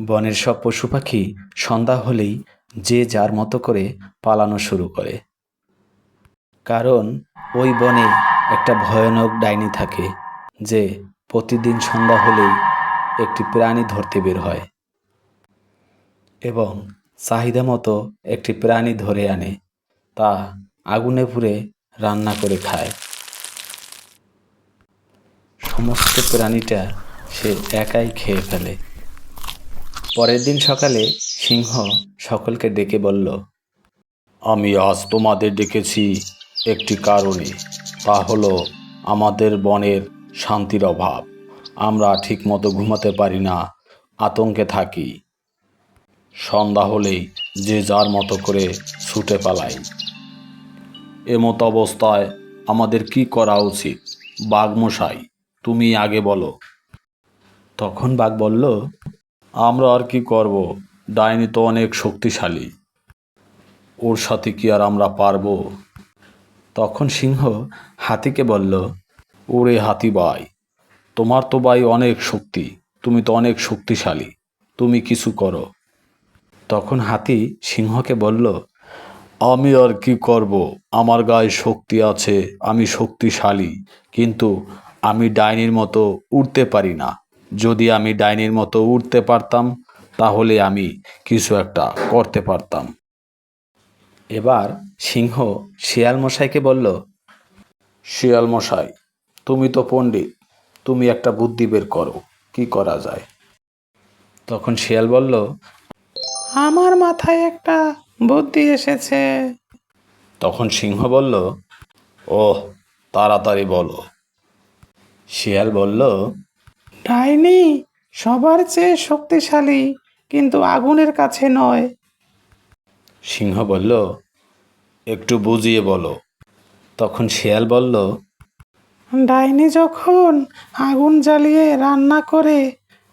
বনের সব পশু পাখি সন্ধ্যা হলেই যে যার মতো করে পালানো শুরু করে। কারণ ওই বনে একটা ভয়ানক ডাইনি থাকে, যে প্রতিদিন সন্ধ্যা হলেই একটি প্রাণী ধরতে বের হয় এবং চাহিদা মতো একটি প্রাণী ধরে আনে, তা আগুনে পুড়ে রান্না করে খায়। সমস্ত প্রাণীটা সে একাই খেয়ে ফেলে। পরের দিন সকালে সিংহ সকলকে ডেকে বলল, আমি আজ তোমাদের ডেকেছি একটি কারণে, তা হলো আমাদের বনের শান্তির অভাব। আমরা ঠিকমতো ঘুমাতে পারি না, আতঙ্কে থাকি। সন্ধ্যা হলেই যে যার মতো করে ছুটে পালাই। এমত অবস্থায় আমাদের কি করা উচিত? বাঘমশাই, তুমি আগে বলো। তখন বাঘ বলল, আমরা আর কি করব, ডাইনি তো অনেক শক্তিশালী, ওর সাথে কি আর আমরা পারবো? তখন সিংহ হাতিকে বলল, ওরে হাতি ভাই, তোমার তো ভাই অনেক শক্তি, তুমি তো অনেক শক্তিশালী, তুমি কিছু করো। তখন হাতি সিংহকে বলল, আমি আর কি করব, আমার গায়ে শক্তি আছে, আমি শক্তিশালী, কিন্তু আমি ডাইনির মতো উড়তে পারি না। যদি আমি ডাইনির মতো উড়তে পারতাম, তাহলে আমি কিছু একটা করতে পারতাম। এবার সিংহ শিয়াল মশাইকে বলল, শিয়াল মশাই, তুমি তো পণ্ডিত, তুমি একটা বুদ্ধি বের করো, কি করা যায়? তখন শিয়াল বলল, আমার মাথায় একটা বুদ্ধি এসেছে। তখন সিংহ বলল, ওহ, তাড়াতাড়ি বলো। শিয়াল বলল, ডাইনি সবার চেয়ে শক্তিশালী, কিন্তু আগুনের কাছে নয়। সিংহ বলল, একটু বুঝিয়ে বলো। তখন শিয়াল বলল, ডাইনি যখন আগুন জ্বালিয়ে রান্না করে,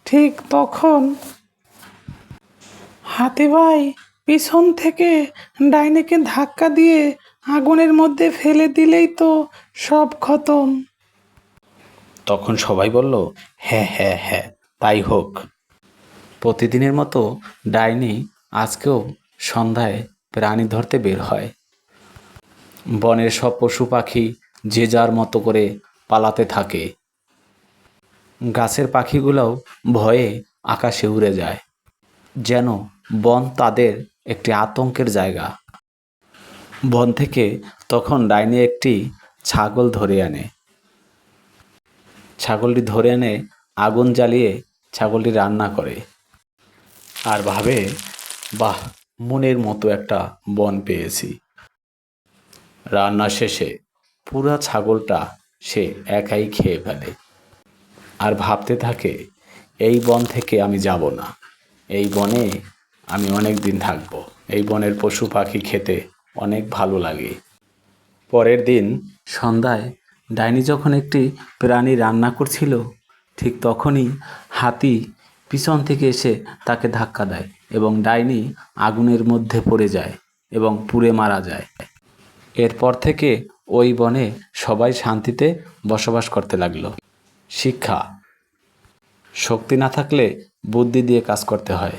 ঠিক তখন হাতিভাই পিছন থেকে ডাইনিকে ধাক্কা দিয়ে আগুনের মধ্যে ফেলে দিলেই তো সব খতম। তখন সবাই বলল, হ্যাঁ হ্যাঁ হ্যাঁ, তাই হোক। প্রতিদিনের মতো ডাইনি আজকেও সন্ধ্যায় প্রাণী ধরতে বের হয়। বনের সব পশু পাখি যে যার মতো করে পালাতে থাকে। গাছের পাখিগুলোও ভয়ে আকাশে উড়ে যায়, যেন বন তাদের একটি আতঙ্কের জায়গা। বন থেকে তখন ডাইনি একটি ছাগল ধরে আনে। ছাগলটি ধরে এনে আগুন জ্বালিয়ে ছাগলটি রান্না করে আর ভাবে, বাহ, মনের মতো একটা বন পেয়েছি। রান্না শেষে পুরা ছাগলটা সে একাই খেয়ে ফেলে আর ভাবতে থাকে, এই বন থেকে আমি যাব না, এই বনে আমি অনেক দিন থাকব, এই বনের পশু পাখি খেতে অনেক ভালো লাগে। পরের দিন সন্ধ্যায় ডাইনি যখন একটি প্রাণী রান্না করছিল, ঠিক তখনই হাতি পিছন থেকে এসে তাকে ধাক্কা দেয় এবং ডাইনি আগুনের মধ্যে পড়ে যায় এবং পুড়ে মারা যায়। এরপর থেকে ওই বনে সবাই শান্তিতে বসবাস করতে লাগলো। শিক্ষা: শক্তি না থাকলে বুদ্ধি দিয়ে কাজ করতে হয়।